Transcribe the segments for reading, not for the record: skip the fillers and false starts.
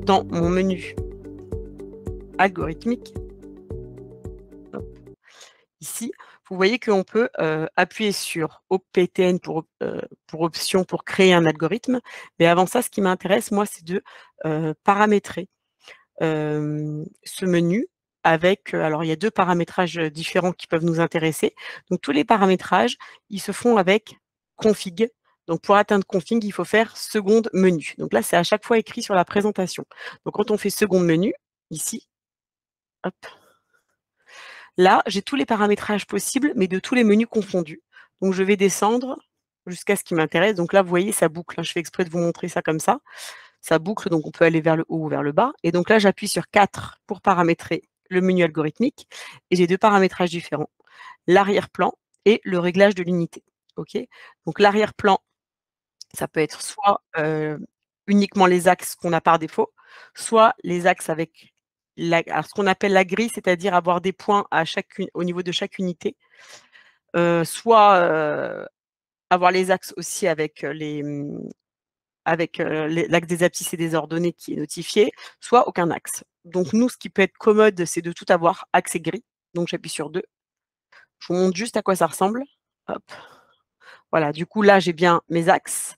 dans mon menu algorithmique, ici, vous voyez qu'on peut appuyer sur OPTN pour option pour créer un algorithme. Mais avant ça, ce qui m'intéresse, moi, c'est de paramétrer ce menu avec, alors il y a 2 paramétrages différents qui peuvent nous intéresser. Donc tous les paramétrages, ils se font avec config. Donc pour atteindre config, il faut faire seconde menu. Donc là, c'est à chaque fois écrit sur la présentation. Donc quand on fait seconde menu, ici, hop, là, j'ai tous les paramétrages possibles, mais de tous les menus confondus. Donc je vais descendre jusqu'à ce qui m'intéresse. Donc là, vous voyez, ça boucle, hein. Je fais exprès de vous montrer ça comme ça. Ça boucle, donc on peut aller vers le haut ou vers le bas. Et donc là, j'appuie sur 4 pour paramétrer le menu algorithmique. Et j'ai 2 paramétrages différents, l'arrière-plan et le réglage de l'unité. OK? Donc l'arrière-plan, ça peut être soit uniquement les axes qu'on a par défaut, soit les axes avec alors ce qu'on appelle la grille, c'est-à-dire avoir des points au niveau de chaque unité, soit avoir les axes aussi avec l'axe des abscisses et des ordonnées qui est notifié, soit aucun axe. Donc nous, ce qui peut être commode, c'est de tout avoir axe et grille. Donc j'appuie sur 2. Je vous montre juste à quoi ça ressemble. Hop. Voilà, du coup, là, j'ai bien mes axes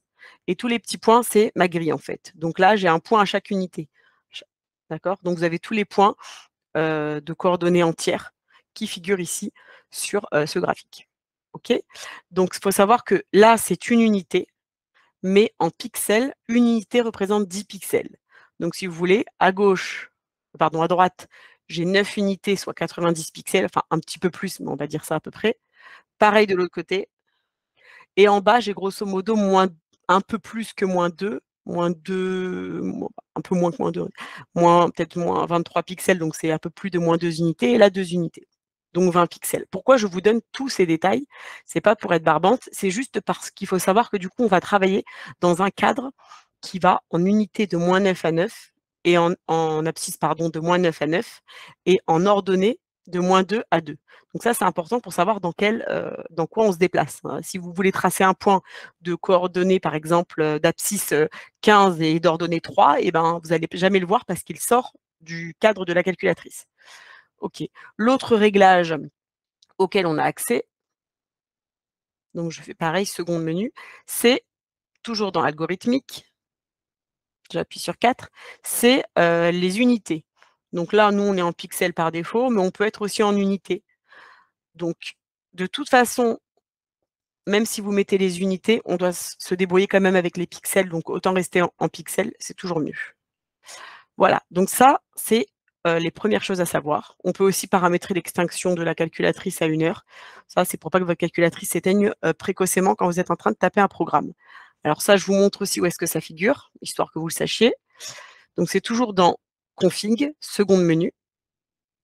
et tous les petits points, c'est ma grille, en fait. Donc là, j'ai un point à chaque unité. D'accord? Donc vous avez tous les points de coordonnées entières qui figurent ici sur ce graphique. OK? Donc il faut savoir que là, c'est une unité, mais en pixels, une unité représente 10 pixels. Donc si vous voulez, à droite, j'ai 9 unités, soit 90 pixels, enfin un petit peu plus, mais on va dire ça à peu près. Pareil de l'autre côté. Et en bas, j'ai grosso modo un peu plus que -2, un peu moins que -2, peut-être moins 23 pixels, donc c'est un peu plus de -2 unités, et là 2 unités, donc 20 pixels. Pourquoi je vous donne tous ces détails? C'est pas pour être barbante, c'est juste parce qu'il faut savoir que du coup, on va travailler dans un cadre qui va en unité de -9 à 9 et en abscisse, pardon, de -9 à 9 et en ordonnée de -2 à 2. Donc ça, c'est important pour savoir dans quoi on se déplace, hein. Si vous voulez tracer un point de coordonnées, par exemple, d'abscisse 15 et d'ordonnée 3, et ben, vous n'allez jamais le voir parce qu'il sort du cadre de la calculatrice. OK. L'autre réglage auquel on a accès, donc je fais pareil, second menu, c'est toujours dans algorithmique, j'appuie sur 4, c'est les unités. Donc là, nous, on est en pixels par défaut, mais on peut être aussi en unités. Donc, de toute façon, même si vous mettez les unités, on doit se débrouiller quand même avec les pixels, donc autant rester en pixels, c'est toujours mieux. Voilà, donc ça, c'est les premières choses à savoir. On peut aussi paramétrer l'extinction de la calculatrice à 1 heure. Ça, c'est pour pas que votre calculatrice s'éteigne précocement quand vous êtes en train de taper un programme. Alors ça, je vous montre aussi où est-ce que ça figure, histoire que vous le sachiez. Donc c'est toujours dans config, seconde menu.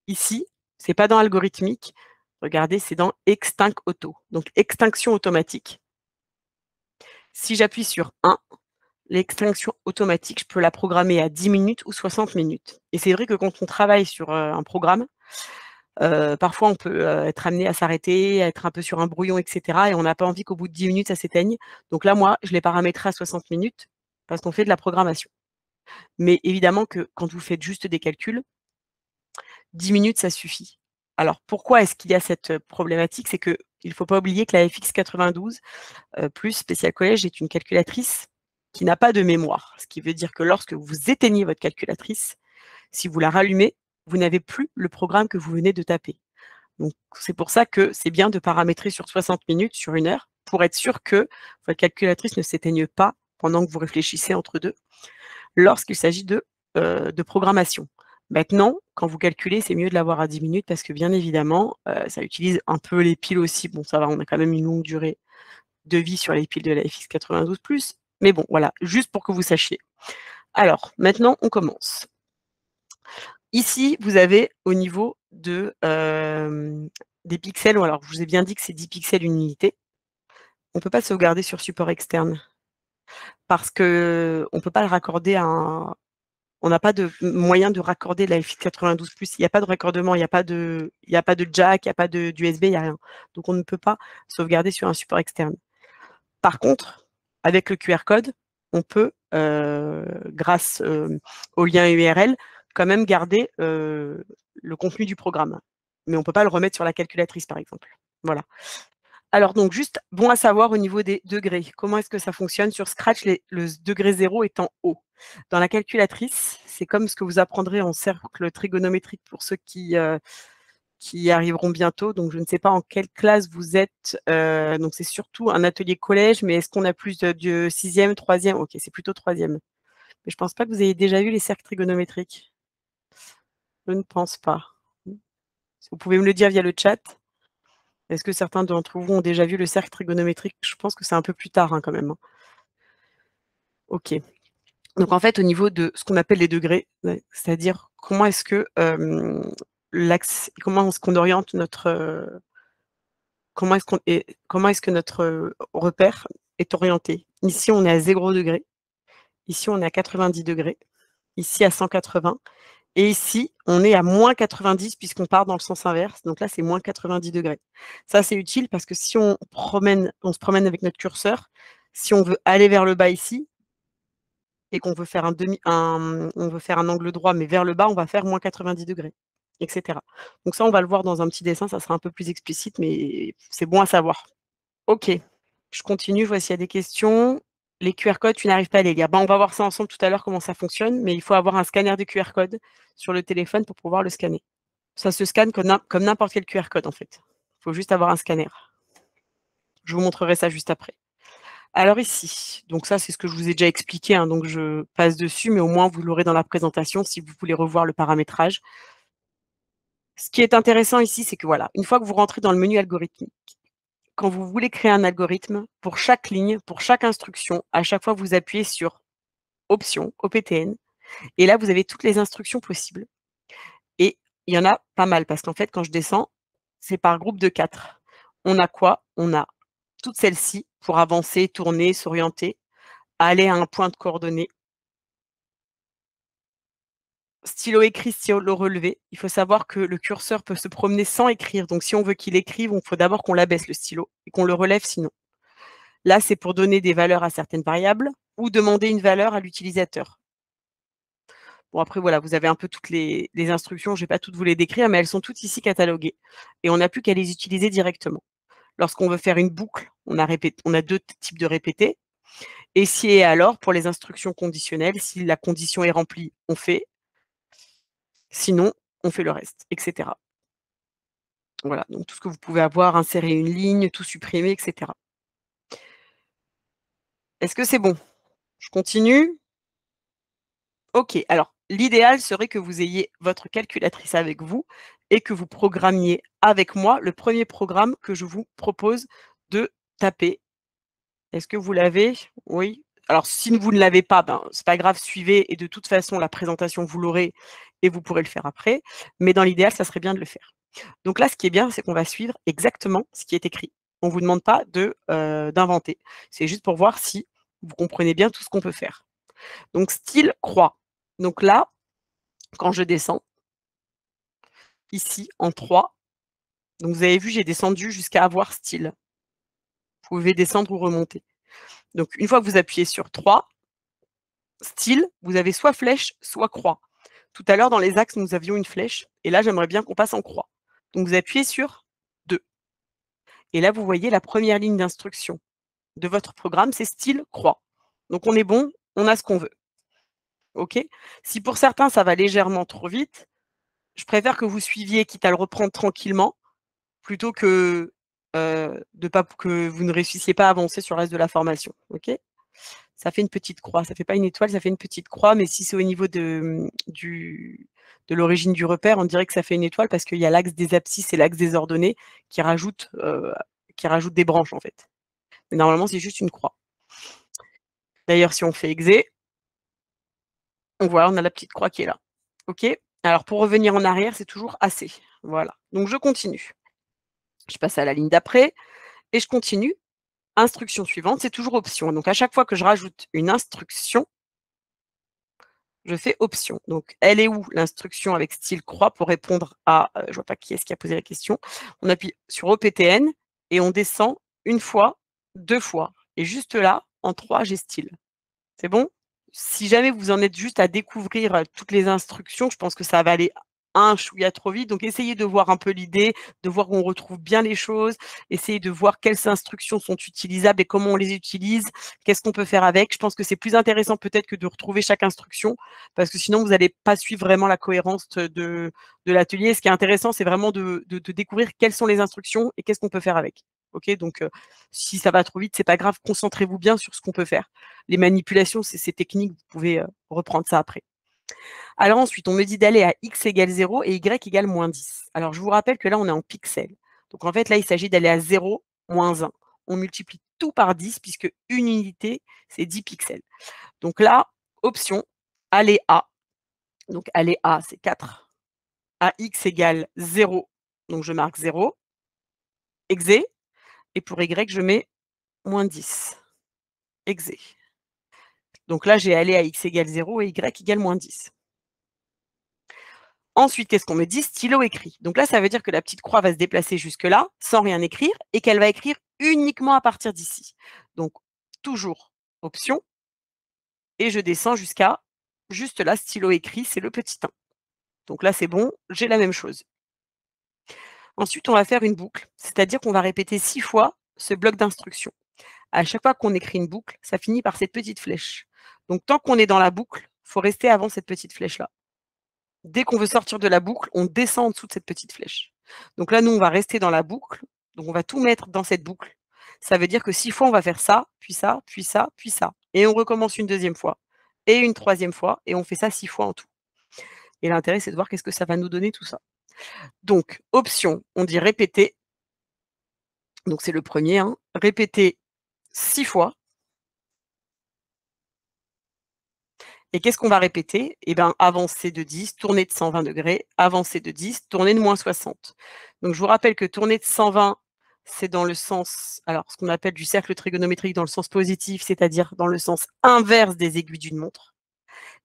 Ici, c'est pas dans algorithmique. Regardez, c'est dans extinct auto, donc extinction automatique. Si j'appuie sur 1, l'extinction automatique, je peux la programmer à 10 minutes ou 60 minutes. Et c'est vrai que quand on travaille sur un programme, parfois on peut être amené à s'arrêter, à être un peu sur un brouillon, etc. Et on n'a pas envie qu'au bout de 10 minutes, ça s'éteigne. Donc là, moi, je l'ai paramétré à 60 minutes parce qu'on fait de la programmation. Mais évidemment que quand vous faites juste des calculs, 10 minutes, ça suffit. Alors pourquoi est-ce qu'il y a cette problématique? C'est qu'il ne faut pas oublier que la FX92 plus Spécial Collège est une calculatrice qui n'a pas de mémoire. Ce qui veut dire que lorsque vous éteignez votre calculatrice, si vous la rallumez, vous n'avez plus le programme que vous venez de taper. Donc c'est pour ça que c'est bien de paramétrer sur 60 minutes, sur 1 heure, pour être sûr que votre calculatrice ne s'éteigne pas pendant que vous réfléchissez entre deux, lorsqu'il s'agit de programmation. Maintenant, quand vous calculez, c'est mieux de l'avoir à 10 minutes parce que bien évidemment, ça utilise un peu les piles aussi. Bon, ça va, on a quand même une longue durée de vie sur les piles de la FX92+, mais bon, voilà, juste pour que vous sachiez. Alors, maintenant, on commence. Ici, vous avez au niveau des pixels, alors je vous ai bien dit que c'est 10 pixels une unité. On ne peut pas sauvegarder sur support externe parce qu'on ne peut pas le raccorder à un... On n'a pas de moyen de raccorder la FX92+. Il n'y a pas de raccordement, il n'y a pas de jack, il n'y a pas d'USB, il n'y a rien. Donc on ne peut pas sauvegarder sur un support externe. Par contre, avec le QR code, on peut grâce au lien URL, quand même garder le contenu du programme. Mais on ne peut pas le remettre sur la calculatrice, par exemple. Voilà. Alors donc juste bon à savoir au niveau des degrés. Comment est-ce que ça fonctionne? Sur Scratch, le degré 0 est en haut. Dans la calculatrice, c'est comme ce que vous apprendrez en cercle trigonométrique pour ceux qui y arriveront bientôt. Donc je ne sais pas en quelle classe vous êtes. Donc c'est surtout un atelier collège, mais est-ce qu'on a plus de 6e, 3e? Ok, c'est plutôt 3e. Mais je ne pense pas que vous ayez déjà vu les cercles trigonométriques. Je ne pense pas. Vous pouvez me le dire via le chat. Est-ce que certains d'entre vous ont déjà vu le cercle trigonométrique? Je pense que c'est un peu plus tard quand même. Ok. Donc en fait, au niveau de ce qu'on appelle les degrés, c'est-à-dire comment est-ce que comment est-ce qu'on oriente notre comment est-ce que notre repère est orienté. Ici, on est à 0 degré. Ici, on est à 90 degrés. Ici, à 180. Et ici, on est à moins 90 puisqu'on part dans le sens inverse. Donc là, c'est moins 90 degrés. Ça, c'est utile parce que si on se promène avec notre curseur, si on veut aller vers le bas ici et qu'on veut faire on veut faire un angle droit, mais vers le bas, on va faire moins 90 degrés, etc. Donc ça, on va le voir dans un petit dessin, ça sera un peu plus explicite, mais c'est bon à savoir. Ok, je continue, je vois s'il y a des questions. Les QR codes, tu n'arrives pas à les lire. On va voir ça ensemble tout à l'heure, comment ça fonctionne, mais il faut avoir un scanner de QR code sur le téléphone pour pouvoir le scanner. Ça se scanne comme n'importe quel QR code, en fait. Il faut juste avoir un scanner. Je vous montrerai ça juste après. Alors ici, donc ça, c'est ce que je vous ai déjà expliqué, donc je passe dessus, mais au moins, vous l'aurez dans la présentation si vous voulez revoir le paramétrage. Ce qui est intéressant ici, c'est que voilà, une fois que vous rentrez dans le menu algorithmique, quand vous voulez créer un algorithme, pour chaque ligne, pour chaque instruction, à chaque fois, vous appuyez sur Options, OPTN, et là, vous avez toutes les instructions possibles. Et il y en a pas mal, parce qu'en fait, quand je descends, c'est par groupe de 4. On a quoi? On a toutes celles-ci pour avancer, tourner, s'orienter, aller à un point de coordonnée. Stylo écrit, stylo relevé. Il faut savoir que le curseur peut se promener sans écrire. Donc, si on veut qu'il écrive, il faut d'abord qu'on l'abaisse le stylo et qu'on le relève sinon. Là, c'est pour donner des valeurs à certaines variables ou demander une valeur à l'utilisateur. Bon, après, voilà, vous avez un peu toutes les instructions. Je ne vais pas toutes vous les décrire, mais elles sont toutes ici cataloguées. Et on n'a plus qu'à les utiliser directement. Lorsqu'on veut faire une boucle, on a deux types de répétés. Et si et alors, pour les instructions conditionnelles, si la condition est remplie, on fait. Sinon, on fait le reste, etc. Voilà, donc tout ce que vous pouvez avoir, insérer une ligne, tout supprimer, etc. Est-ce que c'est bon? Je continue? Ok, alors l'idéal serait que vous ayez votre calculatrice avec vous et que vous programmiez avec moi le premier programme que je vous propose de taper. Est-ce que vous l'avez? Oui. Alors si vous ne l'avez pas, c'est pas grave, suivez et de toute façon la présentation vous l'aurez et vous pourrez le faire après. Mais dans l'idéal, ça serait bien de le faire. Donc là, ce qui est bien, c'est qu'on va suivre exactement ce qui est écrit. On ne vous demande pas d'inventer. C'est juste pour voir si vous comprenez bien tout ce qu'on peut faire. Donc, style croix. Donc là, quand je descends, ici, en 3, donc vous avez vu, j'ai descendu jusqu'à avoir style. Vous pouvez descendre ou remonter. Donc, une fois que vous appuyez sur 3, style, vous avez soit flèche, soit croix. Tout à l'heure, dans les axes, nous avions une flèche. Et là, j'aimerais bien qu'on passe en croix. Donc, vous appuyez sur 2. Et là, vous voyez la première ligne d'instruction de votre programme, c'est style croix. Donc, on est bon, on a ce qu'on veut. OK? Si pour certains, ça va légèrement trop vite, je préfère que vous suiviez, quitte à le reprendre tranquillement, plutôt que, que vous ne réussissiez pas à avancer sur le reste de la formation. OK? Ça fait une petite croix. Ça ne fait pas une étoile, ça fait une petite croix, mais si c'est au niveau de l'origine du repère, on dirait que ça fait une étoile parce qu'il y a l'axe des abscisses et l'axe des ordonnées qui rajoutent des branches, en fait. Mais normalement, c'est juste une croix. D'ailleurs, si on fait exé, on voit, on a la petite croix qui est là. OK? Alors, pour revenir en arrière, c'est toujours assez. Voilà. Donc, je continue. Je passe à la ligne d'après et je continue. Instruction suivante, c'est toujours option. Donc, à chaque fois que je rajoute une instruction, je fais option. Donc, elle est où l'instruction avec style croix pour répondre à, je ne vois pas qui est-ce qui a posé la question. On appuie sur OPTN et on descend une fois, 2 fois. Et juste là, en 3, j'ai style. C'est bon? si jamais vous en êtes juste à découvrir, toutes les instructions, je pense que ça va aller un chouïa trop vite. Donc essayez de voir un peu l'idée, de voir où on retrouve bien les choses, essayez de voir quelles instructions sont utilisables et comment on les utilise, qu'est-ce qu'on peut faire avec. Je pense que c'est plus intéressant peut-être que de retrouver chaque instruction, parce que sinon vous n'allez pas suivre vraiment la cohérence de l'atelier. Ce qui est intéressant, c'est vraiment de découvrir quelles sont les instructions et qu'est-ce qu'on peut faire avec. OK? Donc si ça va trop vite, c'est pas grave, concentrez-vous bien sur ce qu'on peut faire. Les manipulations, c'est technique, vous pouvez, reprendre ça après. Alors ensuite, on me dit d'aller à x égale 0 et y égale -10. Alors je vous rappelle que là, on est en pixels. Donc en fait, là, il s'agit d'aller à 0, -1. On multiplie tout par 10 puisque une unité, c'est 10 pixels. Donc là, option, aller à. Donc aller à, c'est 4. À x égale 0, donc je marque 0, exe, et pour y, je mets -10, exe. Donc là, j'ai aller à x égale 0 et y égale -10. Ensuite, qu'est-ce qu'on me dit? Stylo écrit. Donc là, ça veut dire que la petite croix va se déplacer jusque-là, sans rien écrire, et qu'elle va écrire uniquement à partir d'ici. Donc, toujours option, et je descends jusqu'à juste là, stylo écrit, c'est le petit 1. Donc là, c'est bon, j'ai la même chose. Ensuite, on va faire une boucle, c'est-à-dire qu'on va répéter 6 fois ce bloc d'instructions. À chaque fois qu'on écrit une boucle, ça finit par cette petite flèche. Donc tant qu'on est dans la boucle, il faut rester avant cette petite flèche-là. Dès qu'on veut sortir de la boucle, on descend en dessous de cette petite flèche. Donc là, nous, on va rester dans la boucle. Donc on va tout mettre dans cette boucle. Ça veut dire que 6 fois, on va faire ça, puis ça, puis ça, puis ça. Et on recommence une deuxième fois et une troisième fois, et on fait ça 6 fois en tout. Et l'intérêt, c'est de voir qu'est-ce que ça va nous donner tout ça. Donc, option, on dit répéter. Donc c'est le premier, hein. Répéter 6 fois. Et qu'est-ce qu'on va répéter? Eh bien, avancer de 10, tourner de 120 degrés, avancer de 10, tourner de -60. Donc je vous rappelle que tourner de 120, c'est dans le sens, alors ce qu'on appelle du cercle trigonométrique dans le sens positif, c'est-à-dire dans le sens inverse des aiguilles d'une montre.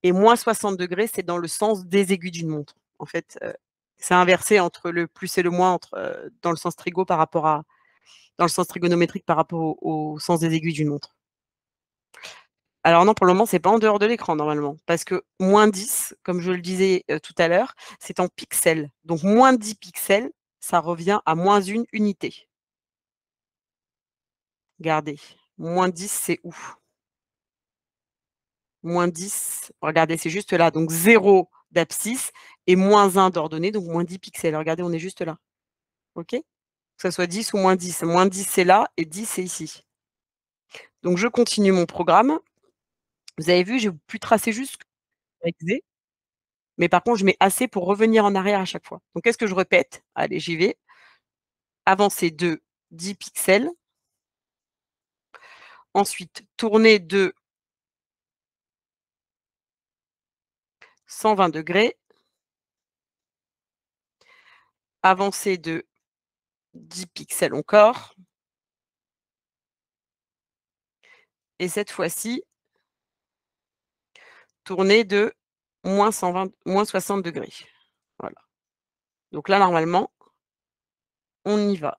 Et -60 degrés, c'est dans le sens des aiguilles d'une montre. En fait, c'est inversé entre le plus et le moins entre, dans le sens trigo par rapport à dans le sens trigonométrique par rapport au sens des aiguilles d'une montre. Alors non, pour le moment, c'est pas en dehors de l'écran normalement, parce que -10, comme je le disais, tout à l'heure, c'est en pixels. Donc -10 pixels, ça revient à -1 unité. Regardez, -10, c'est où? -10, regardez, c'est juste là, donc 0 d'abscisse et -1 d'ordonnée, donc -10 pixels. Regardez, on est juste là. OK? Que ça soit 10 ou -10. -10, c'est là et 10, c'est ici. Donc je continue mon programme. Vous avez vu, j'ai pu tracer juste avec Z. Mais par contre, je mets assez pour revenir en arrière à chaque fois. Donc qu'est-ce que je répète? Allez, j'y vais. Avancer de 10 pixels. Ensuite, tourner de 120 degrés. Avancer de 10 pixels encore. Et cette fois-ci, tourner de -120, -60 degrés. Voilà. Donc là, normalement, on y va.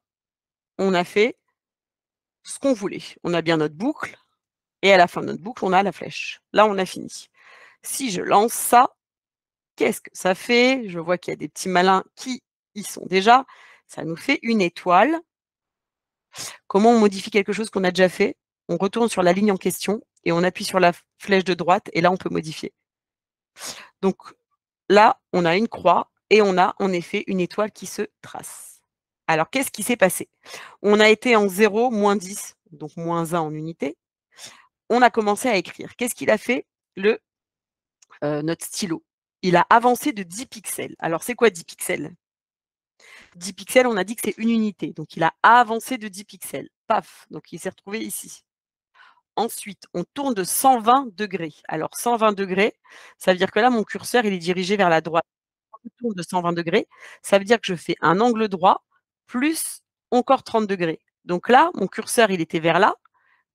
On a fait ce qu'on voulait. On a bien notre boucle et à la fin de notre boucle, on a la flèche. Là, on a fini. Si je lance ça, qu'est-ce que ça fait? Je vois qu'il y a des petits malins qui y sont déjà. Ça nous fait une étoile. Comment on modifie quelque chose qu'on a déjà fait? On retourne sur la ligne en question et on appuie sur la flèche de droite et là, on peut modifier. Donc là, on a une croix et on a en effet une étoile qui se trace. Alors, qu'est-ce qui s'est passé? On a été en 0, -10, donc -1 en unité. On a commencé à écrire. Qu'est-ce qu'il a fait, notre stylo? Il a avancé de 10 pixels. Alors, c'est quoi 10 pixels? 10 pixels, on a dit que c'est une unité. Donc, il a avancé de 10 pixels. Paf! Donc, il s'est retrouvé ici. Ensuite, on tourne de 120 degrés. Alors, 120 degrés, ça veut dire que là, mon curseur, il est dirigé vers la droite. Quand je tourne de 120 degrés, ça veut dire que je fais un angle droit plus encore 30 degrés. Donc là, mon curseur, il était vers là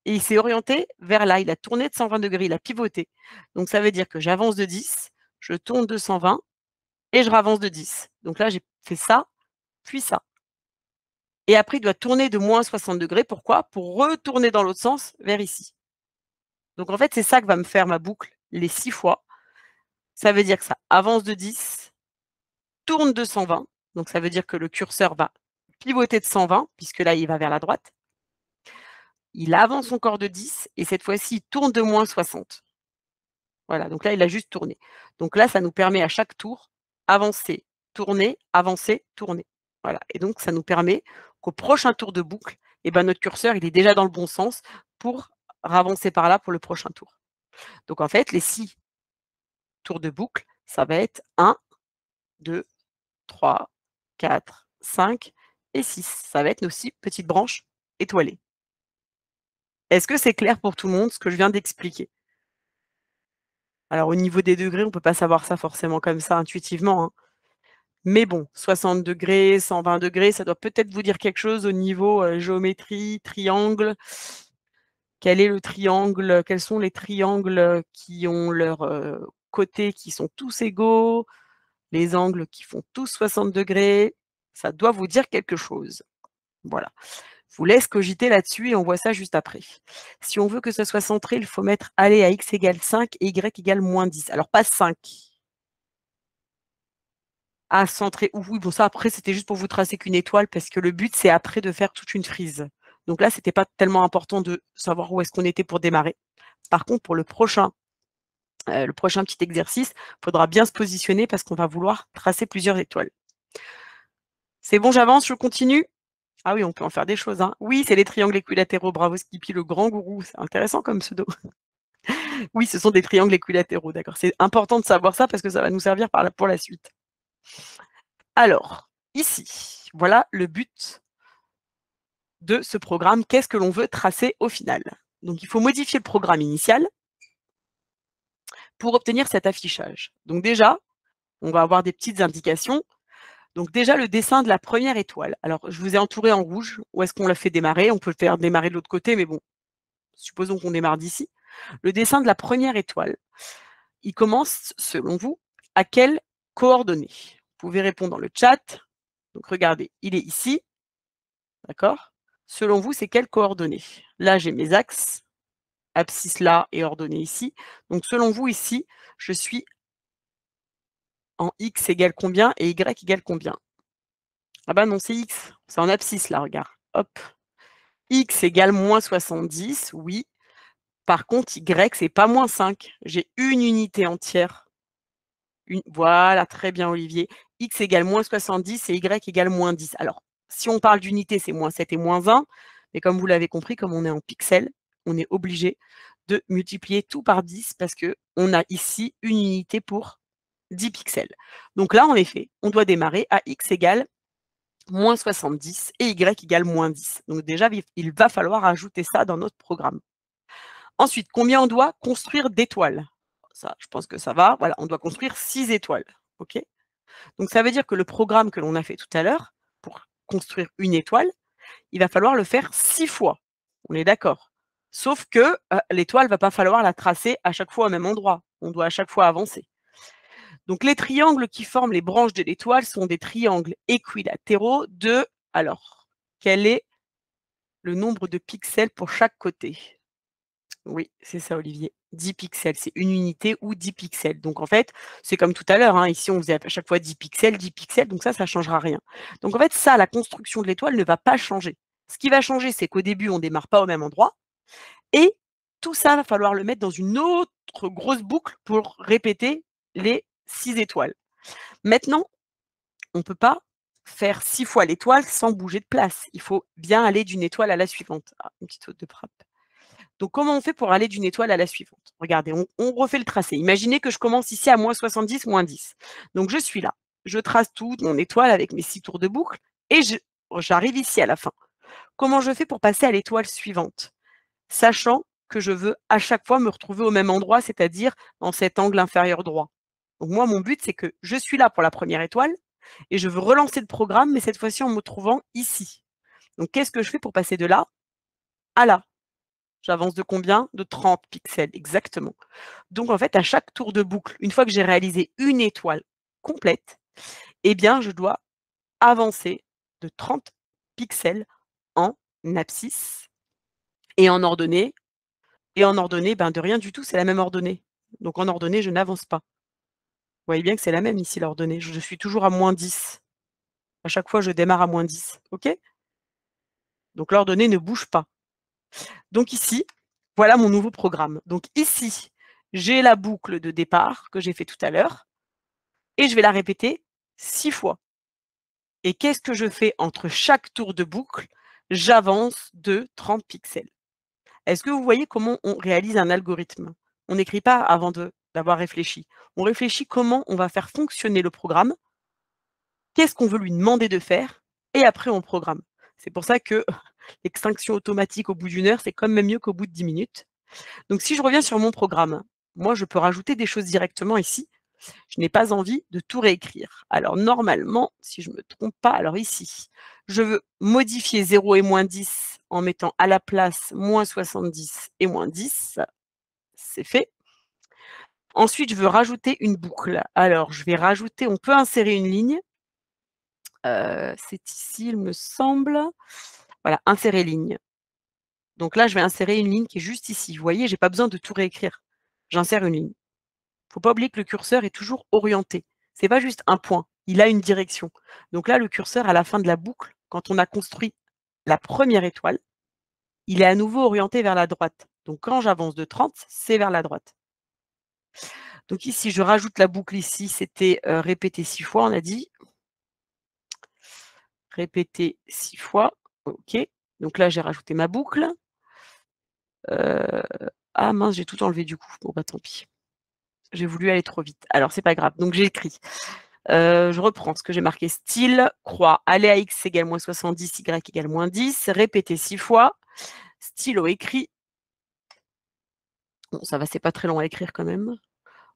et il s'est orienté vers là. Il a tourné de 120 degrés, il a pivoté. Donc, ça veut dire que j'avance de 10, je tourne de 120 et je ravance de 10. Donc là, j'ai fait ça, puis ça. Et après, il doit tourner de -60 degrés. Pourquoi? Pour retourner dans l'autre sens, vers ici. Donc en fait, c'est ça que va me faire ma boucle les 6 fois, ça veut dire que ça avance de 10, tourne de 120, donc ça veut dire que le curseur va pivoter de 120 puisque là, il va vers la droite. Il avance encore de 10 et cette fois-ci, il tourne de -60. Voilà, donc là, il a juste tourné. Donc là, ça nous permet à chaque tour, avancer, avancer, tourner. Voilà et donc ça nous permet qu'au prochain tour de boucle et ben, notre curseur, il est déjà dans le bon sens pour ravancer par là pour le prochain tour. Donc en fait, les 6 tours de boucle, ça va être 1, 2, 3, 4, 5 et 6. Ça va être nos 6 petites branches étoilées. Est-ce que c'est clair pour tout le monde ce que je viens d'expliquer? Alors au niveau des degrés, on ne peut pas savoir ça forcément comme ça intuitivement, hein. Mais bon, 60°, 120°, ça doit peut-être vous dire quelque chose au niveau, géométrie, triangle. Quel est le triangle? Quels sont les triangles, qui ont leurs, côtés qui sont tous égaux? Les angles qui font tous 60°? Ça doit vous dire quelque chose. Voilà. Je vous laisse cogiter là-dessus et on voit ça juste après. Si on veut que ça soit centré, il faut mettre aller à x égale 5 et y égale -10. Alors pas 5. Ah centré, oui, bon ça après c'était juste pour vous tracer qu'une étoile parce que le but c'est après de faire toute une frise. Donc là, c'était pas tellement important de savoir où est-ce qu'on était pour démarrer. Par contre, pour le prochain petit exercice, il faudra bien se positionner parce qu'on va vouloir tracer plusieurs étoiles. C'est bon, j'avance, je continue? Ah oui, on peut en faire des choses, hein. Oui, c'est les triangles équilatéraux, bravo Skippy, le grand gourou, c'est intéressant comme pseudo. Oui, ce sont des triangles équilatéraux, d'accord. C'est important de savoir ça parce que ça va nous servir pour la suite. Alors, ici, voilà le but de ce programme. Qu'est-ce que l'on veut tracer au final? Donc il faut modifier le programme initial pour obtenir cet affichage. Donc déjà, on va avoir des petites indications. Donc déjà, le dessin de la première étoile. Alors, je vous ai entouré en rouge. Où est-ce qu'on l'a fait démarrer? On peut le faire démarrer de l'autre côté, mais bon, supposons qu'on démarre d'ici. Le dessin de la première étoile, il commence, selon vous, à quelles coordonnées? Vous pouvez répondre dans le chat. Donc regardez, il est ici, d'accord? Selon vous, c'est quelles coordonnées? Là, j'ai mes axes, abscisse là et ordonnée ici. Donc selon vous, ici, je suis en x égale combien et y égale combien? Ah bah non, c'est x, c'est en abscisse là, regarde. Hop. X égale -70, oui. Par contre, y, c'est pas -5. J'ai une unité entière. Voilà, très bien Olivier. X égale -70 et y égale -10. Alors, si on parle d'unité, c'est -7 et -1. Mais comme vous l'avez compris, comme on est en pixels, on est obligé de multiplier tout par 10 parce qu'on a ici une unité pour 10 pixels. Donc là, en effet, on doit démarrer à x égale -70 et y égale -10. Donc déjà, il va falloir ajouter ça dans notre programme. Ensuite, combien on doit construire d'étoiles? Ça, je pense que ça va. Voilà, on doit construire 6 étoiles. OK? Donc ça veut dire que le programme que l'on a fait tout à l'heure, pour construire une étoile, il va falloir le faire 6 fois. On est d'accord? Sauf que, l'étoile, va pas falloir la tracer à chaque fois au même endroit. On doit à chaque fois avancer. Donc les triangles qui forment les branches de l'étoile sont des triangles équilatéraux de alors, quel est le nombre de pixels pour chaque côté? Oui, c'est ça Olivier, 10 pixels, c'est une unité ou 10 pixels. Donc en fait, c'est comme tout à l'heure, hein, ici on faisait à chaque fois 10 pixels, donc ça ne changera rien. Donc en fait, ça, la construction de l'étoile ne va pas changer. Ce qui va changer, c'est qu'au début, on ne démarre pas au même endroit et tout ça, va falloir le mettre dans une autre grosse boucle pour répéter les 6 étoiles. Maintenant, on ne peut pas faire 6 fois l'étoile sans bouger de place. Il faut bien aller d'une étoile à la suivante. Ah, une petite faute de frappe. Donc comment on fait pour aller d'une étoile à la suivante? Regardez, on refait le tracé. Imaginez que je commence ici à -70, -10. Donc je suis là. Je trace toute mon étoile avec mes 6 tours de boucle et j'arrive ici à la fin. Comment je fais pour passer à l'étoile suivante? Sachant que je veux à chaque fois me retrouver au même endroit, c'est-à-dire dans cet angle inférieur droit. Donc moi, mon but, c'est que je suis là pour la première étoile et je veux relancer le programme, mais cette fois-ci en me trouvant ici. Donc qu'est-ce que je fais pour passer de là à là? J'avance de combien? De 30 pixels, exactement. Donc en fait, à chaque tour de boucle, une fois que j'ai réalisé une étoile complète, eh bien, je dois avancer de 30 pixels en abscisse et en ordonnée, ben, de rien du tout, c'est la même ordonnée. Donc en ordonnée, je n'avance pas. Vous voyez bien que c'est la même ici, l'ordonnée. Je suis toujours à -10. À chaque fois, je démarre à -10. OK? Donc l'ordonnée ne bouge pas. Donc ici, voilà mon nouveau programme. Donc ici, j'ai la boucle de départ que j'ai fait tout à l'heure et je vais la répéter 6 fois. Et qu'est-ce que je fais entre chaque tour de boucle? J'avance de 30 pixels. Est-ce que vous voyez comment on réalise un algorithme? On n'écrit pas avant d'avoir réfléchi. On réfléchit comment on va faire fonctionner le programme, qu'est-ce qu'on veut lui demander de faire et après on programme. C'est pour ça que l'extinction automatique au bout d'1 heure, c'est quand même mieux qu'au bout de 10 minutes. Donc si je reviens sur mon programme, moi je peux rajouter des choses directement ici. Je n'ai pas envie de tout réécrire. Alors normalement, si je ne me trompe pas, alors ici, je veux modifier 0 et -10 en mettant à la place -70 et -10. C'est fait. Ensuite, je veux rajouter une boucle. Alors je vais rajouter, on peut insérer une ligne. C'est ici, il me semble. Voilà, insérer ligne. Donc là, je vais insérer une ligne qui est juste ici. Vous voyez, j'ai pas besoin de tout réécrire. J'insère une ligne. Faut pas oublier que le curseur est toujours orienté. C'est pas juste un point, il a une direction. Donc là, le curseur, à la fin de la boucle, quand on a construit la première étoile, il est à nouveau orienté vers la droite. Donc quand j'avance de 30, c'est vers la droite. Donc ici, je rajoute la boucle ici, c'était répéter 6 fois, on a dit. Répéter 6 fois, OK. Donc là, j'ai rajouté ma boucle. Ah mince, j'ai tout enlevé du coup. Bon bah tant pis. J'ai voulu aller trop vite. Alors c'est pas grave, donc j'ai écrit. Je reprends ce que j'ai marqué: style, croix, aléa x égale -70, y égale -10, répéter 6 fois, stylo écrit. Bon ça va, c'est pas très long à écrire quand même.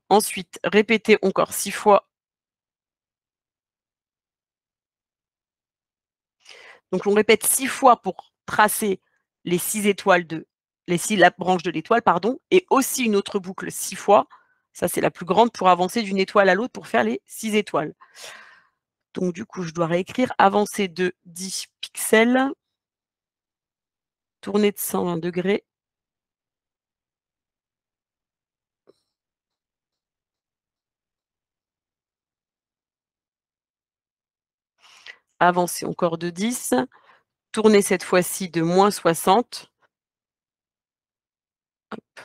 Ensuite, répéter encore 6 fois. Donc on répète 6 fois pour tracer les 6 étoiles la branche de l'étoile, pardon, et aussi une autre boucle 6 fois. Ça, c'est la plus grande pour avancer d'une étoile à l'autre pour faire les 6 étoiles. Donc du coup, je dois réécrire avancer de 10 pixels, tourner de 120 degrés. Avancer encore de 10, tourner cette fois-ci de -60. Hop.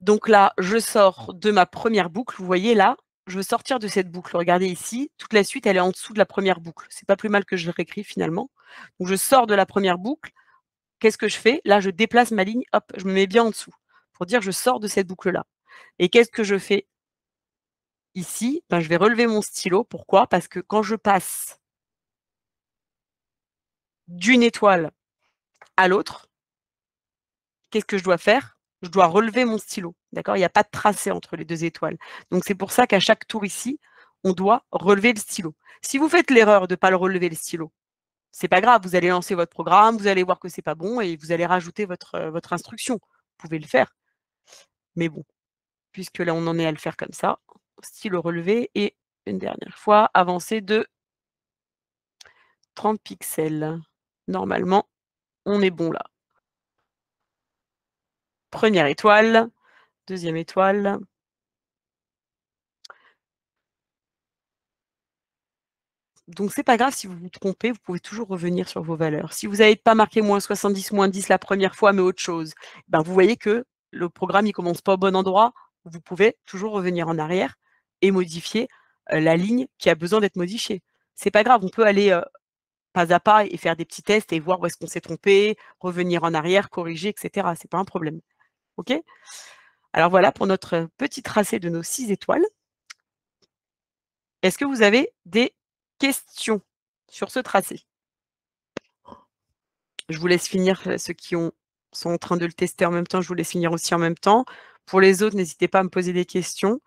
Donc là, je sors de ma première boucle. Vous voyez là, je veux sortir de cette boucle. Regardez ici, toute la suite, elle est en dessous de la première boucle. C'est pas plus mal que je le réécrive finalement. Donc je sors de la première boucle. Qu'est-ce que je fais? Là, je déplace ma ligne, hop, je me mets bien en dessous pour dire je sors de cette boucle-là. Et qu'est-ce que je fais ici? Ben, je vais relever mon stylo. Pourquoi? Parce que quand je passe d'une étoile à l'autre, qu'est-ce que je dois faire? Je dois relever mon stylo, d'accord? Il n'y a pas de tracé entre les 2 étoiles. Donc c'est pour ça qu'à chaque tour ici, on doit relever le stylo. Si vous faites l'erreur de ne pas le relever le stylo, c'est pas grave, vous allez lancer votre programme, vous allez voir que c'est pas bon et vous allez rajouter votre instruction. Vous pouvez le faire. Mais bon, puisque là on en est à le faire comme ça, stylo relevé et une dernière fois, avancer de 30 pixels. Normalement, on est bon là. Première étoile, deuxième étoile. Donc c'est pas grave si vous vous trompez, vous pouvez toujours revenir sur vos valeurs. Si vous n'avez pas marqué -70, -10 la première fois, mais autre chose, ben vous voyez que le programme il commence pas au bon endroit. Vous pouvez toujours revenir en arrière et modifier, la ligne qui a besoin d'être modifiée. C'est pas grave, on peut aller, pas à pas et faire des petits tests et voir où est-ce qu'on s'est trompé, revenir en arrière, corriger et cetera. C'est pas un problème. OK? Alors voilà pour notre petit tracé de nos 6 étoiles. Est-ce que vous avez des questions sur ce tracé? Je vous laisse finir, ceux qui sont en train de le tester en même temps, je vous laisse finir aussi en même temps. Pour les autres, n'hésitez pas à me poser des questions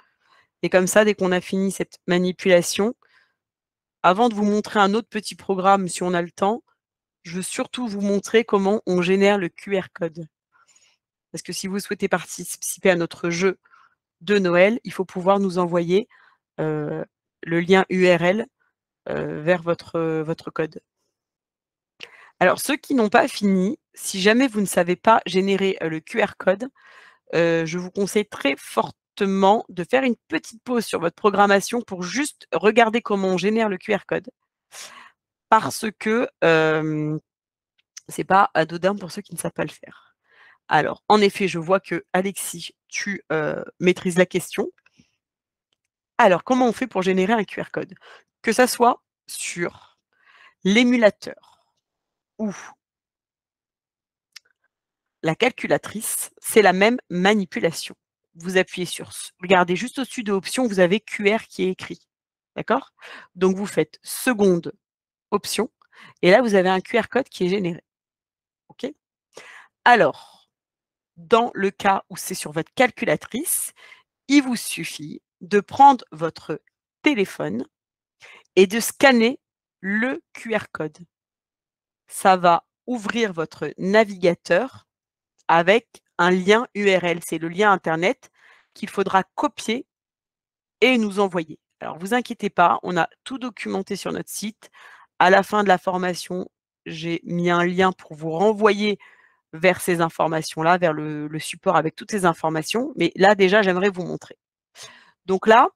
et comme ça, dès qu'on a fini cette manipulation, avant de vous montrer un autre petit programme, si on a le temps, je veux surtout vous montrer comment on génère le QR code. Parce que si vous souhaitez participer à notre jeu de Noël, il faut pouvoir nous envoyer, le lien URL, vers votre code. Alors ceux qui n'ont pas fini, si jamais vous ne savez pas générer, le QR code, je vous conseille très fortement de faire une petite pause sur votre programmation pour juste regarder comment on génère le QR code. Parce que, c'est pas anodin pour ceux qui ne savent pas le faire. Alors, en effet, je vois que Alexis, tu, maîtrises la question. Alors, comment on fait pour générer un QR code? Que ça soit sur l'émulateur ou la calculatrice, c'est la même manipulation. Vous appuyez sur regardez juste au-dessus de options, vous avez QR qui est écrit. D'accord? Donc vous faites seconde option et là, vous avez un QR code qui est généré. OK? Alors, dans le cas où c'est sur votre calculatrice, il vous suffit de prendre votre téléphone et de scanner le QR code. Ça va ouvrir votre navigateur avec un lien URL. C'est le lien internet qu'il faudra copier et nous envoyer. Alors vous inquiétez pas, on a tout documenté sur notre site. À la fin de la formation, j'ai mis un lien pour vous renvoyer vers ces informations-là, vers le support avec toutes ces informations. Mais là, déjà, j'aimerais vous montrer. Donc là,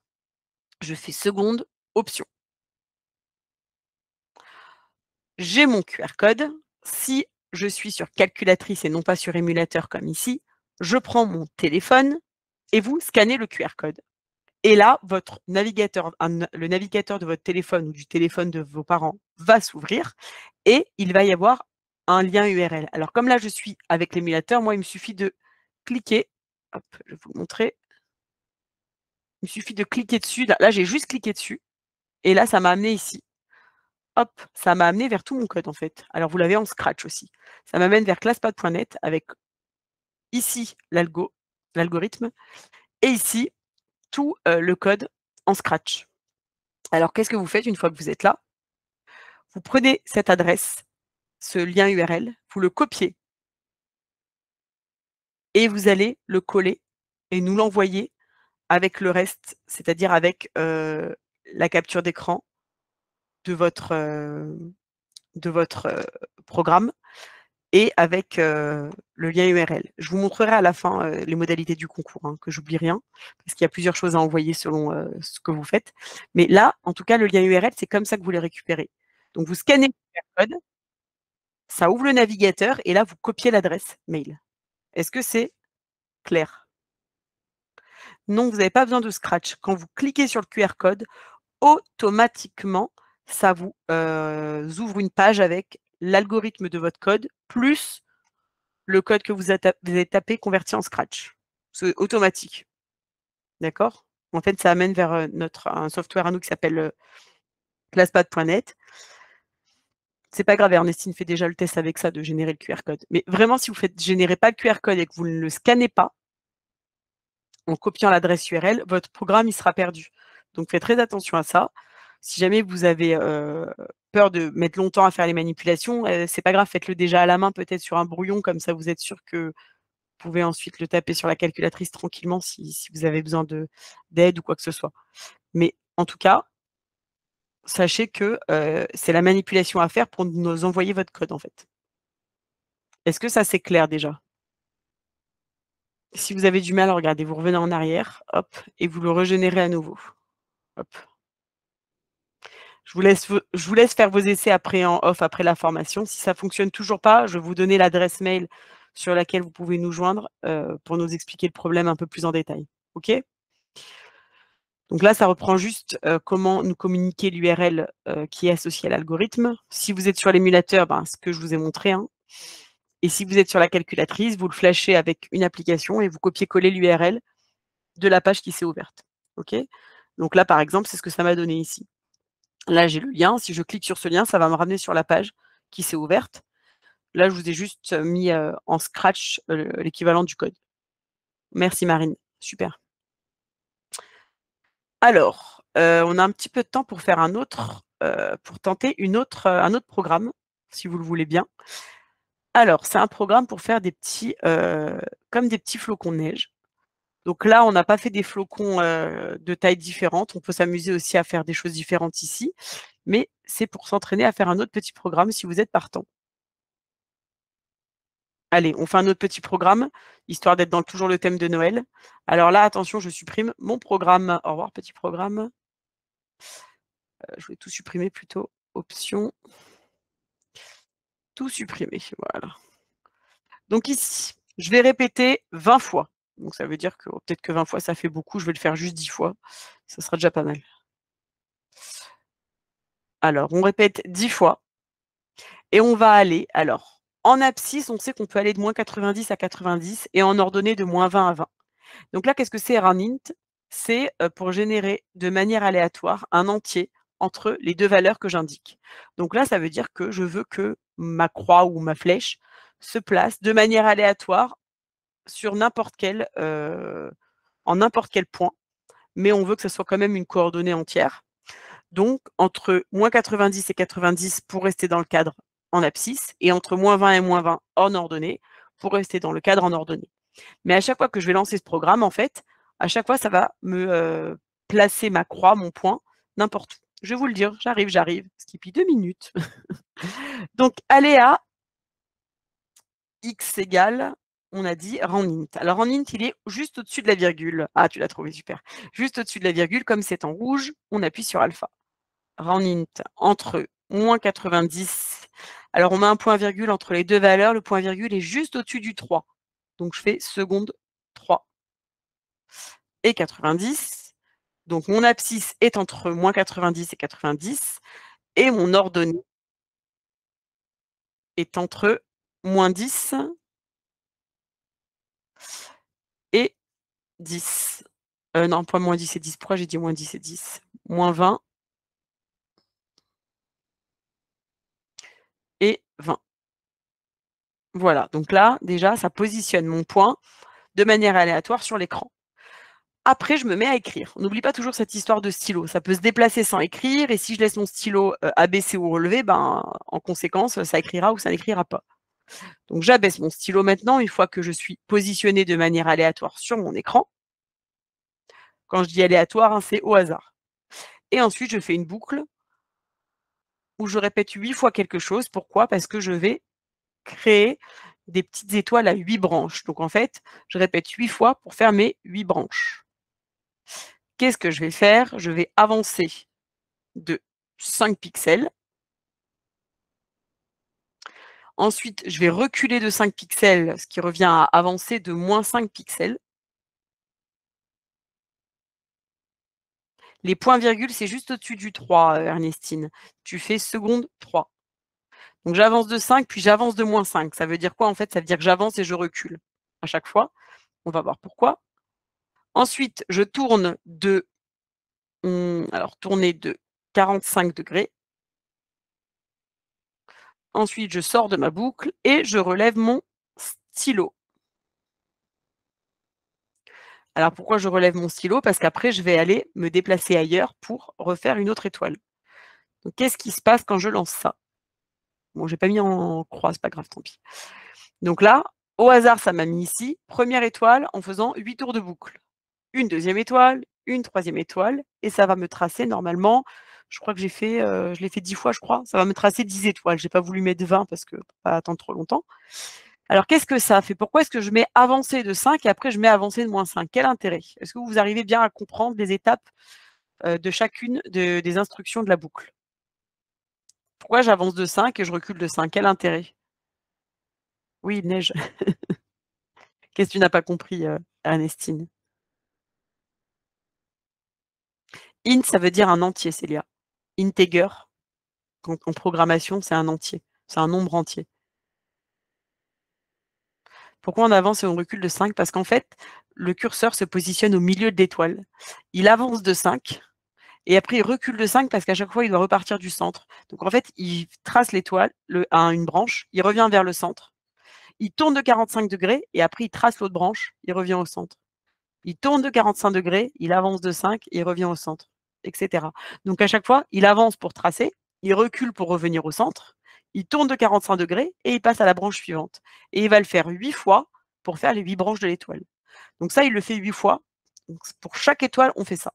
je fais seconde option. J'ai mon QR code. Si je suis sur calculatrice et non pas sur émulateur comme ici, je prends mon téléphone et vous scannez le QR code. Et là, votre navigateur, le navigateur de votre téléphone ou du téléphone de vos parents va s'ouvrir et il va y avoir un lien URL. Alors comme là, je suis avec l'émulateur, moi, il me suffit de cliquer. Hop, je vais vous le montrer. Il me suffit de cliquer dessus. Là, j'ai juste cliqué dessus et là, ça m'a amené ici. Hop, ça m'a amené vers tout mon code en fait. Alors vous l'avez en Scratch aussi. Ça m'amène vers classpad.net avec ici l'algorithme et ici tout, le code en Scratch. Alors qu'est-ce que vous faites une fois que vous êtes là? Vous prenez cette adresse, ce lien URL, vous le copiez et vous allez le coller et nous l'envoyer avec le reste, c'est-à-dire avec, la capture d'écran de votre, programme et avec, le lien URL. Je vous montrerai à la fin, les modalités du concours, hein, que j'oublie rien, parce qu'il y a plusieurs choses à envoyer selon, ce que vous faites. Mais là, en tout cas, le lien URL, c'est comme ça que vous les récupérez. Donc vous scannez le QR code, ça ouvre le navigateur et là, vous copiez l'adresse mail. Est-ce que c'est clair? Non, vous n'avez pas besoin de Scratch. Quand vous cliquez sur le QR code, automatiquement, ça vous, ouvre une page avec l'algorithme de votre code, plus le code que vous avez tapé converti en Scratch. C'est automatique. D'accord? En fait, ça amène vers, un software à nous qui s'appelle, classpad.net. C'est pas grave, Ernestine fait déjà le test avec ça de générer le QR code. Mais vraiment, si vous générez pas le QR code et que vous ne le scannez pas, en copiant l'adresse URL, votre programme, il sera perdu. Donc faites très attention à ça. Si jamais vous avez, peur de mettre longtemps à faire les manipulations, c'est pas grave, faites-le déjà à la main, peut-être sur un brouillon, comme ça vous êtes sûr que vous pouvez ensuite le taper sur la calculatrice tranquillement si vous avez besoin d'aide ou quoi que ce soit. Mais en tout cas, sachez que, c'est la manipulation à faire pour nous envoyer votre code, en fait. Est-ce que ça, c'est clair déjà? Si vous avez du mal, regardez, vous revenez en arrière, hop, et vous le régénérez à nouveau. Hop. Je vous laisse faire vos essais après en off, après la formation. Si ça ne fonctionne toujours pas, je vais vous donner l'adresse mail sur laquelle vous pouvez nous joindre, pour nous expliquer le problème un peu plus en détail. OK? Donc là, ça reprend juste, comment nous communiquer l'URL, qui est associée à l'algorithme. Si vous êtes sur l'émulateur, ben, ce que je vous ai montré, hein, et si vous êtes sur la calculatrice, vous le flashez avec une application et vous copiez-collez l'URL de la page qui s'est ouverte. OK? Donc là, par exemple, c'est ce que ça m'a donné ici. Là, j'ai le lien. Si je clique sur ce lien, ça va me ramener sur la page qui s'est ouverte. Là, je vous ai juste mis, en scratch, l'équivalent du code. Merci Marine, super. Alors, on a un petit peu de temps pour faire pour tenter un autre programme, si vous le voulez bien. Alors, c'est un programme pour faire des petits, comme des petits flocons de neige. Donc là, on n'a pas fait des flocons, de tailles différentes. On peut s'amuser aussi à faire des choses différentes ici, mais c'est pour s'entraîner à faire un autre petit programme si vous êtes partant. Allez, on fait un autre petit programme, histoire d'être dans toujours le thème de Noël. Alors là, attention, je supprime mon programme. Au revoir, petit programme. Je vais tout supprimer plutôt. Option, tout supprimer. Voilà. Donc ici, je vais répéter 20 fois. Donc ça veut dire que peut-être que 20 fois, ça fait beaucoup. Je vais le faire juste 10 fois. Ça sera déjà pas mal. Alors, on répète 10 fois. Et on va aller, alors, en abscisse, on sait qu'on peut aller de -90 à 90 et en ordonnée de -20 à 20. Donc là, qu'est-ce que c'est run int? C'est, pour générer de manière aléatoire un entier entre les 2 valeurs que j'indique. Donc là, ça veut dire que je veux que ma croix ou ma flèche se place de manière aléatoire sur n'importe quel, en n'importe quel point, mais on veut que ça soit quand même une coordonnée entière. Donc entre -90 et 90 pour rester dans le cadre en abscisse et entre -20 et -20 en ordonnée pour rester dans le cadre en ordonnée. Mais à chaque fois que je vais lancer ce programme, en fait, à chaque fois, ça va me, placer ma croix, mon point, n'importe où. Je vais vous le dire, j'arrive. Skippy 2 minutes. Donc aléa x égale, on a dit randint. Alors randint, il est juste au-dessus de la virgule. Ah, tu l'as trouvé, super. Juste au-dessus de la virgule, comme c'est en rouge, on appuie sur alpha. Randint entre -90. Alors on met un point virgule entre les 2 valeurs, le point virgule est juste au-dessus du 3. Donc je fais seconde 3 et 90. Donc mon abscisse est entre -90 et 90 et mon ordonnée est entre -10 et 10. Non, pas -10 et 10. Pourquoi j'ai dit -10 et 10? -20 et 20. Voilà, donc là, déjà, ça positionne mon point de manière aléatoire sur l'écran. Après, je me mets à écrire. On n'oublie pas toujours cette histoire de stylo. Ça peut se déplacer sans écrire et si je laisse mon stylo, abaissé ou relevé, ben, en conséquence, ça écrira ou ça n'écrira pas. Donc j'abaisse mon stylo maintenant, une fois que je suis positionnée de manière aléatoire sur mon écran. Quand je dis aléatoire, hein, c'est au hasard. Et ensuite, je fais une boucle où je répète 8 fois quelque chose. Pourquoi? Parce que je vais créer des petites étoiles à 8 branches. Donc en fait, je répète 8 fois pour faire mes 8 branches. Qu'est-ce que je vais faire? Je vais avancer de 5 pixels. Ensuite, je vais reculer de 5 pixels, ce qui revient à avancer de -5 pixels. Les points-virgules, c'est juste au-dessus du 3, Ernestine. Tu fais seconde 3. Donc j'avance de 5, puis j'avance de -5. Ça veut dire quoi en fait? Ça veut dire que j'avance et je recule à chaque fois. On va voir pourquoi. Ensuite, je tourne de, alors tourner de 45 degrés. Ensuite, je sors de ma boucle et je relève mon stylo. Alors pourquoi je relève mon stylo? Parce qu'après, je vais aller me déplacer ailleurs pour refaire une autre étoile. Donc qu'est-ce qui se passe quand je lance ça? Bon, j'ai pas mis en croix, c'est pas grave, tant pis. Donc là, au hasard, ça m'a mis ici, première étoile en faisant 8 tours de boucle. Une deuxième étoile, une troisième étoile et ça va me tracer normalement, je crois que j'ai fait, je l'ai fait 10 fois je crois, ça va me tracer 10 étoiles. J'ai pas voulu mettre 20 parce que pour pas attendre trop longtemps. Alors qu'est-ce que ça fait? Pourquoi est-ce que je mets avancer de 5 et après je mets avancer de -5? Quel intérêt? Est-ce que vous arrivez bien à comprendre les étapes, de chacune des instructions de la boucle? Pourquoi j'avance de 5 et je recule de 5? Quel intérêt? Oui, il neige. Qu'est-ce que tu n'as pas compris, Ernestine? Int, ça veut dire un entier, Célia. Integer, en programmation, c'est un entier, c'est un nombre entier. Pourquoi on avance et on recule de 5? Parce qu'en fait, le curseur se positionne au milieu de l'étoile. Il avance de 5 et après il recule de 5 parce qu'à chaque fois, il doit repartir du centre. Donc en fait, il trace l'étoile à une branche, il revient vers le centre. Il tourne de 45 degrés et après il trace l'autre branche, il revient au centre. Il tourne de 45 degrés, il avance de 5 et il revient au centre, etc. Donc à chaque fois, il avance pour tracer, il recule pour revenir au centre, il tourne de 45 degrés et il passe à la branche suivante. Et il va le faire 8 fois pour faire les 8 branches de l'étoile. Donc ça, il le fait 8 fois. Donc pour chaque étoile, on fait ça.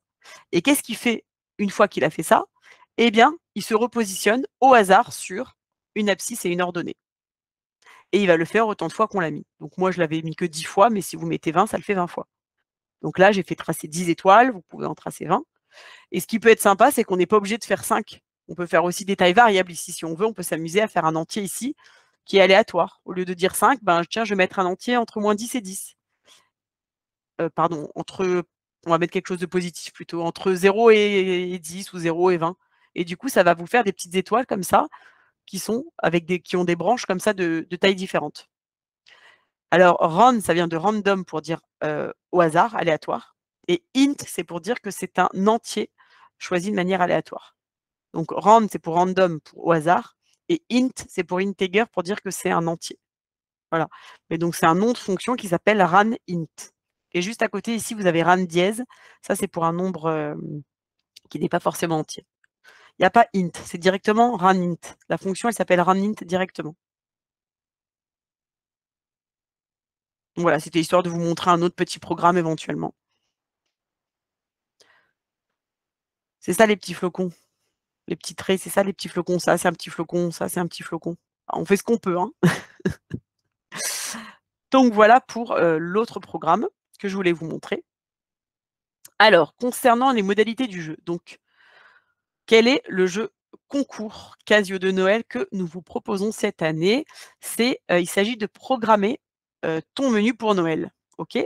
Et qu'est-ce qu'il fait une fois qu'il a fait ça? Eh bien, il se repositionne au hasard sur une abscisse et une ordonnée. et il va le faire autant de fois qu'on l'a mis. Donc moi, je l'avais mis que 10 fois, mais si vous mettez 20, ça le fait 20 fois. Donc là, j'ai fait tracer 10 étoiles, vous pouvez en tracer 20. Et ce qui peut être sympa, c'est qu'on n'est pas obligé de faire 5. On peut faire aussi des tailles variables ici. Si on veut, on peut s'amuser à faire un entier ici qui est aléatoire. Au lieu de dire 5, ben, tiens, je vais mettre un entier entre moins 10 et 10. Pardon, on va mettre quelque chose de positif plutôt, entre 0 et 10 ou 0 et 20. Et du coup, ça va vous faire des petites étoiles comme ça, qui ont des branches comme ça de tailles différentes. Alors, rand, ça vient de random pour dire au hasard, aléatoire. Et int, c'est pour dire que c'est un entier choisi de manière aléatoire. Donc, rand, c'est pour random, pour au hasard. Et int, c'est pour integer, pour dire que c'est un entier. Voilà. Et donc, c'est un nom de fonction qui s'appelle ran int. Et juste à côté, ici, vous avez ran dièse. Ça, c'est pour un nombre qui n'est pas forcément entier. Il n'y a pas int, c'est directement ran int. La fonction, elle s'appelle ran int directement. Donc voilà, c'était histoire de vous montrer un autre petit programme éventuellement. C'est ça les petits flocons. Les petits traits, c'est ça les petits flocons. Ça, c'est un petit flocon. Ça, c'est un petit flocon. On fait ce qu'on peut. Hein. Donc voilà pour l'autre programme que je voulais vous montrer. Alors, concernant les modalités du jeu, donc, quel est le jeu concours Casio de Noël que nous vous proposons cette année? Il s'agit de programmer ton menu pour Noël. OK?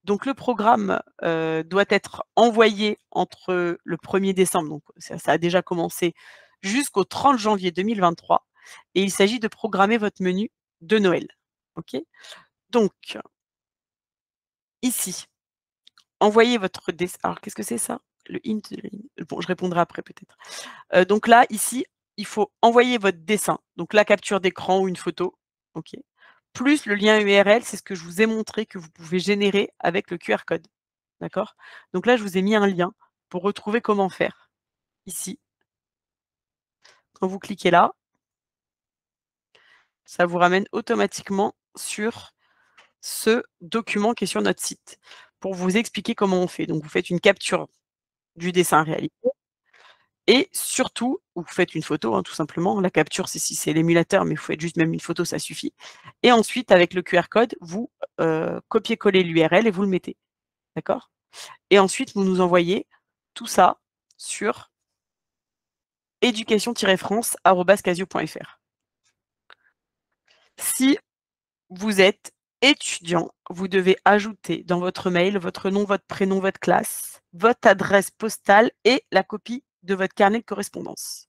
Donc le programme doit être envoyé entre le 1er décembre, donc ça a déjà commencé, jusqu'au 30 janvier 2023. Et il s'agit de programmer votre menu de Noël. OK? Donc, ici, envoyez votre dessin. Alors, qu'est-ce que c'est ça? Le int, bon, je répondrai après peut-être. Donc là, ici, il faut envoyer votre dessin, donc la capture d'écran ou une photo, OK, plus le lien URL, c'est ce que je vous ai montré que vous pouvez générer avec le QR code, d'accord? Donc là, je vous ai mis un lien pour retrouver comment faire. Ici, quand vous cliquez là, ça vous ramène automatiquement sur ce document qui est sur notre site pour vous expliquer comment on fait. Donc vous faites une capture du dessin réalisé. Et surtout, vous faites une photo, hein, tout simplement. La capture, c'est l'émulateur, mais vous faites juste même une photo, ça suffit. Et ensuite, avec le QR code, vous copiez-collez l'URL et vous le mettez. D'accord? Et ensuite, vous nous envoyez tout ça sur éducation-france@casio.fr. Si vous êtes étudiant, vous devez ajouter dans votre mail votre nom, votre prénom, votre classe, votre adresse postale et la copie de votre carnet de correspondance.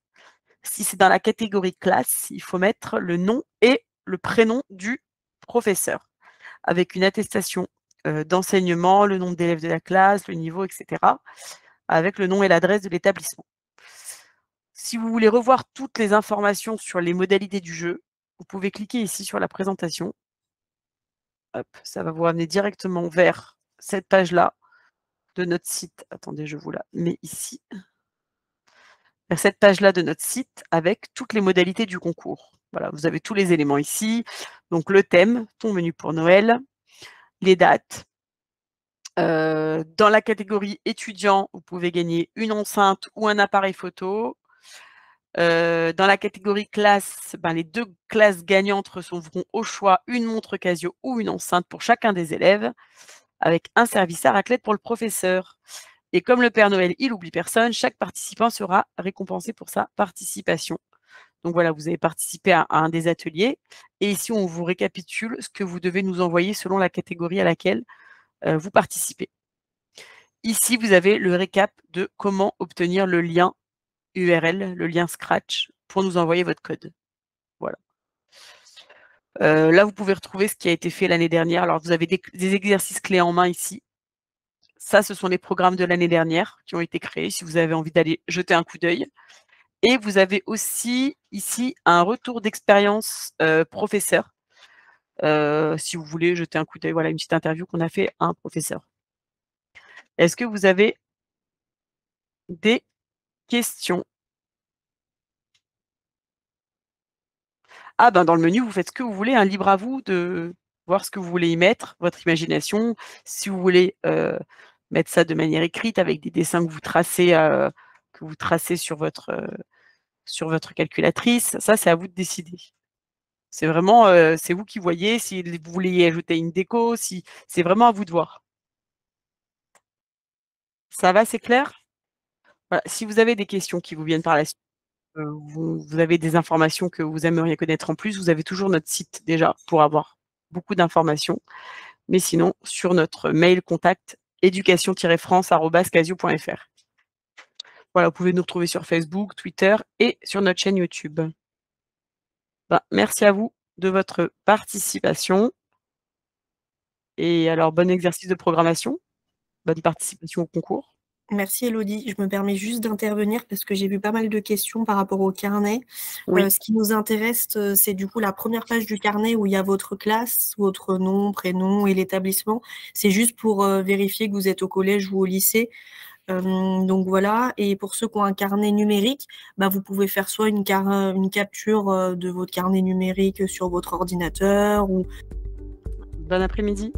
Si c'est dans la catégorie classe, il faut mettre le nom et le prénom du professeur, avec une attestation d'enseignement, le nombre d'élèves de la classe, le niveau, etc., avec le nom et l'adresse de l'établissement. Si vous voulez revoir toutes les informations sur les modalités du jeu, vous pouvez cliquer ici sur la présentation. Hop, ça va vous amener directement vers cette page-là de notre site. Attendez, je vous la mets ici. Vers cette page-là de notre site avec toutes les modalités du concours. Voilà, vous avez tous les éléments ici. Donc le thème, ton menu pour Noël, les dates. Dans la catégorie étudiant, vous pouvez gagner une enceinte ou un appareil photo. Dans la catégorie classe, les 2 classes gagnantes recevront au choix une montre Casio ou une enceinte pour chacun des élèves, avec un service à raclette pour le professeur. Et comme le Père Noël, il n'oublie personne, chaque participant sera récompensé pour sa participation. Donc voilà, vous avez participé à un des ateliers. Et ici, on vous récapitule ce que vous devez nous envoyer selon la catégorie à laquelle vous participez. Ici, vous avez le récap de comment obtenir le lien URL, le lien Scratch, pour nous envoyer votre code. Voilà. Là, vous pouvez retrouver ce qui a été fait l'année dernière. Alors, vous avez des exercices clés en main ici. Ça, ce sont les programmes de l'année dernière qui ont été créés, si vous avez envie d'aller jeter un coup d'œil. Et vous avez aussi ici un retour d'expérience professeur. Si vous voulez jeter un coup d'œil, voilà une petite interview qu'on a fait à un professeur. Est-ce que vous avez des questions? Ah dans le menu, vous faites ce que vous voulez, hein, libre à vous de voir ce que vous voulez y mettre, votre imagination. Si vous voulez mettre ça de manière écrite avec des dessins que vous tracez sur votre calculatrice, ça c'est à vous de décider. C'est vraiment, c'est vous qui voyez si vous voulez y ajouter une déco, si c'est vraiment à vous de voir. Ça va, c'est clair? Voilà, si vous avez des questions qui vous viennent par la suite, vous avez des informations que vous aimeriez connaître en plus, vous avez toujours notre site déjà pour avoir beaucoup d'informations. Mais sinon, sur notre mail contact éducation-france@casio.fr. Voilà, vous pouvez nous retrouver sur Facebook, Twitter et sur notre chaîne YouTube. Ben, merci à vous de votre participation et alors bon exercice de programmation, bonne participation au concours. Merci Elodie. Je me permets juste d'intervenir parce que j'ai vu pas mal de questions par rapport au carnet. Oui, Ce qui nous intéresse, c'est du coup la première page du carnet où il y a votre classe, votre nom, prénom et l'établissement. C'est juste pour vérifier que vous êtes au collège ou au lycée. Donc voilà. Et pour ceux qui ont un carnet numérique, bah, vous pouvez faire soit une capture de votre carnet numérique sur votre ordinateur ou bon après-midi.